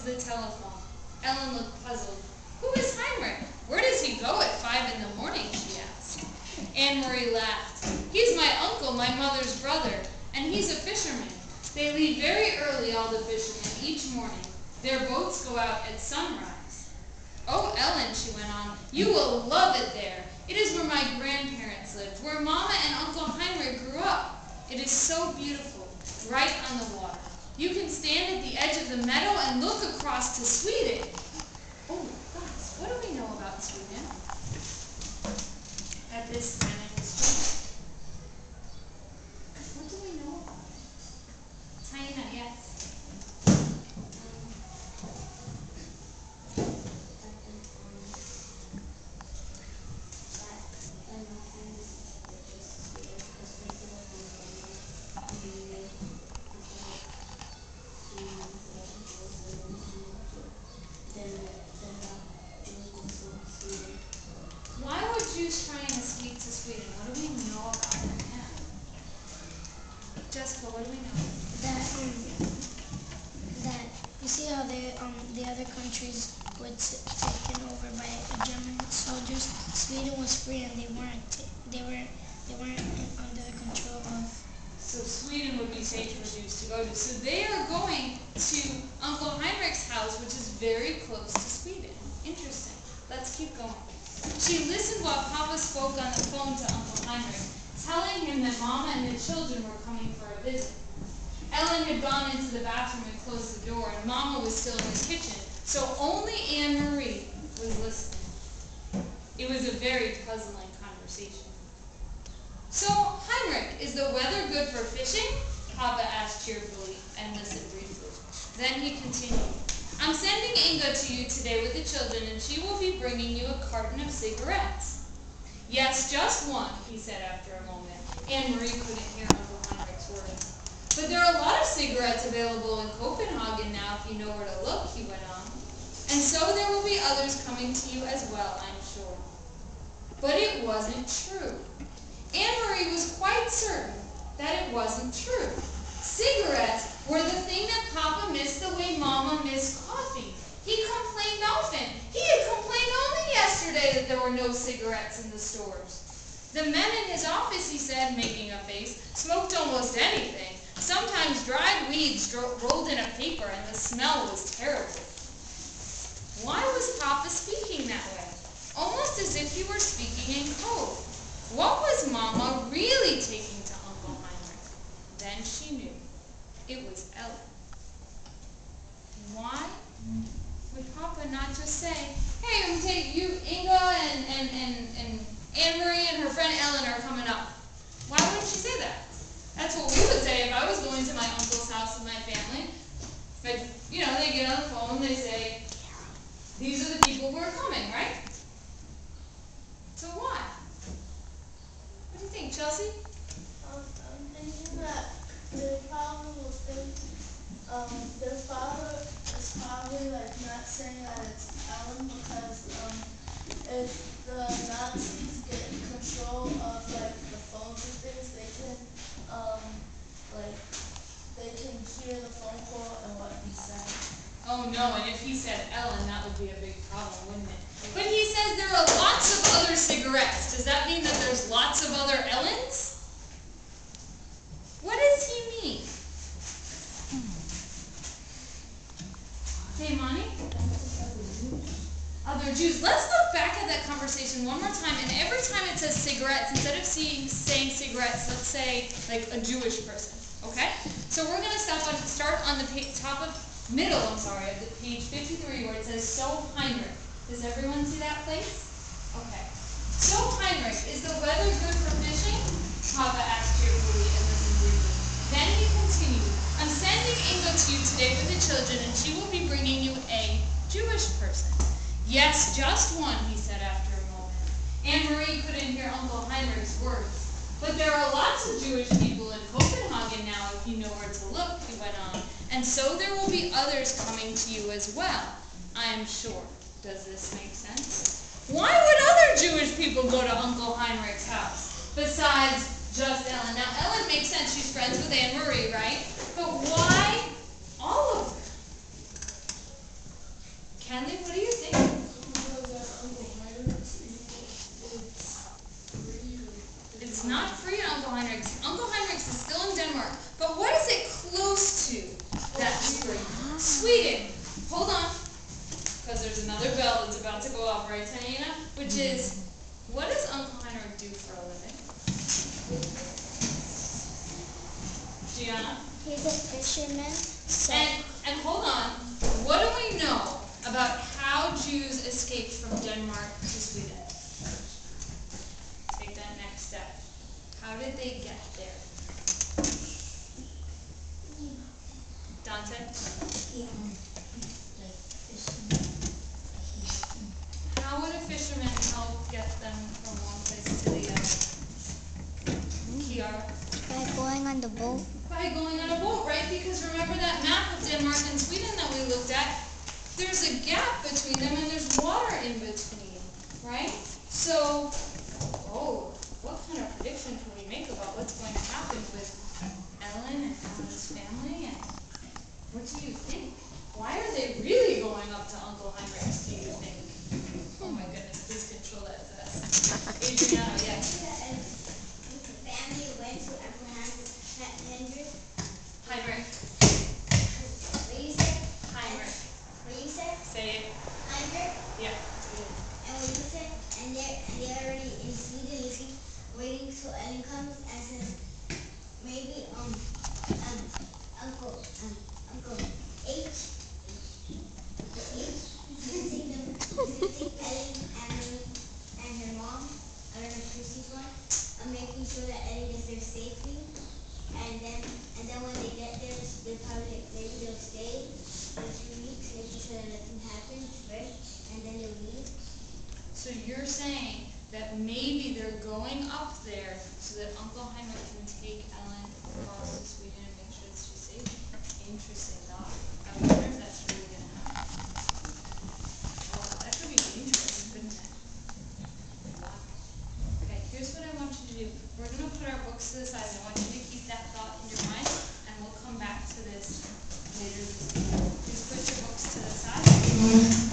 the telephone. Ellen looked puzzled. "Who is Heinrich? Where does he go at 5 in the morning?" she asked. Anne-Marie laughed. "He's my uncle, my mother's brother, and he's a fisherman. They leave very early, all the fishermen, each morning. Their boats go out at sunrise." "Oh, Ellen," she went on, "you will love it there. It is where my grandparents lived, where Mama and Uncle Heinrich grew up. It is so beautiful, right on the water. You can stand at the edge of the meadow and look across to Sweden." Oh, gosh, what do we know about Sweden at this time in history? What do we know about it? Tina, yes. Why would Jews try and escape to Sweden? What do we know about them now? Jessica, what do we know? That you see how the other countries were taken over by German soldiers. Sweden was free and they weren't under the control of. So Sweden would be safe for Jews to go to. So they are going to Uncle Heinrich's house, which is very close to Sweden. Interesting. Let's keep going. She listened while Papa spoke on the phone to Uncle Heinrich, telling him that Mama and the children were coming for a visit. Ellen had gone into the bathroom and closed the door, and Mama was still in the kitchen, so only Anne-Marie was listening. It was a very puzzling conversation. "So, Heinrich, is the weather good for fishing?" Papa asked cheerfully and listened briefly. Then he continued, "I'm sending Inga to you today with the children, and she will be bringing you a carton of cigarettes." "Yes, just one," he said after a moment. Anne-Marie couldn't hear Uncle Heinrich's words. "But there are a lot of cigarettes available in Copenhagen now, if you know where to look," he went on. "And so there will be others coming to you as well, I'm sure." But it wasn't true. Anne-Marie was quite certain that it wasn't true. Cigarettes were the thing that Papa missed the way Mama missed coffee. He complained often. He had complained only yesterday that there were no cigarettes in the stores. "The men in his office," he said, making a face, "smoked almost anything. Sometimes dried weeds rolled in a paper, and the smell was terrible." Why was Papa speaking that way? Almost as if he were speaking in code. What was Mama really taking to Uncle Heinrich? Then she knew. It was Ellen. Why would Papa not just say, "Hey, I'm taking you, Inga and Anne-Marie and her friend Ellen are coming up"? Why wouldn't she say that? That's what we would say if I was going to my uncle's house with my family. But, they get on the phone, they say, "These are the people who are coming," right? So why? What do you think, Chelsea? I'm thinking that they probably will think their father is probably not saying that it's Ellen because if the Nazis get in control of the phones and things, they can hear the phone call and what he said. Oh no, and if he said Ellen, that would be a big problem, wouldn't it? But he says there are lots of other cigarettes. Does that mean that there's lots of other Ellens? What does he mean? Hey, Monty? Other Jews. Let's look back at that conversation one more time, and every time it says cigarettes, instead of saying cigarettes, let's say like a Jewish person, okay? So we're going to start on the middle of the page 53 where it says "So Heinrich." Does everyone see that place? Okay. "So Heinrich, is the weather good for fishing?" Papa asked cheerfully and listened briefly. Then he continued, "I'm sending Inga to you today with the children, and she will be bringing you a Jewish person." "Yes, just one," he said after a moment. Anne-Marie couldn't hear Uncle Heinrich's words. "But there are lots of Jewish people in Copenhagen now, if you know where to look," he went on. "And so there will be others coming to you as well, I am sure." Does this make sense? Why would other Jewish people go to Uncle Heinrich's house besides just Ellen? Now, Ellen makes sense. She's friends with Anne-Marie, right? But why all of them? Kenley, what do you think? It's not free at Uncle Heinrich's. Uncle Heinrich's is still in Denmark. But what is it close to that's free? Sweden. Hold on. Because there's another bell that's about to go off, right, Tanina? Which is, what does Uncle Heinrich do for a living? Gianna? He's a fisherman. So And hold on. What do we know about how Jews escaped from Denmark to Sweden? Take that next step. How did they get there? Dante? How would a fisherman help get them from one place to the other? Kiara? by going on the boat. By going on a boat, right? Because remember that map of Denmark and Sweden that we looked at? There's a gap between them and there's water in between, right? So, what kind of prediction can we make about what's going to happen with Ellen and Ellen's family? And what do you think? Why are they really going up to Uncle Heinrich's, do you think? Oh my goodness, please control that to us. Adriana, yes. And the family went to Uncle Heinrich. Heinrich. What you say? Heinrich. What you say? Say it. Heinrich. Yeah. And what you say? And they're already in Sweden looking, waiting till Ellen comes and says, maybe Uncle H. Visiting Ellen and her mom. I don't know if Chrissy's one. Making sure that Ellen gets there safely. And then when they get there, they probably maybe they'll stay for 2 weeks, making sure that nothing happens, right? And then they'll leave. So you're saying that maybe they're going up there so that Uncle Heinrich can take Ellen across to Sweden and make sure that she's safe? Interesting thought. I wonder if that's really going to happen. Wow, that could be dangerous, couldn't it? Wow. Okay, here's what I want you to do. We're going to put our books to the side. I want you to keep that thought in your mind, and we'll come back to this later this evening. Just put your books to the side.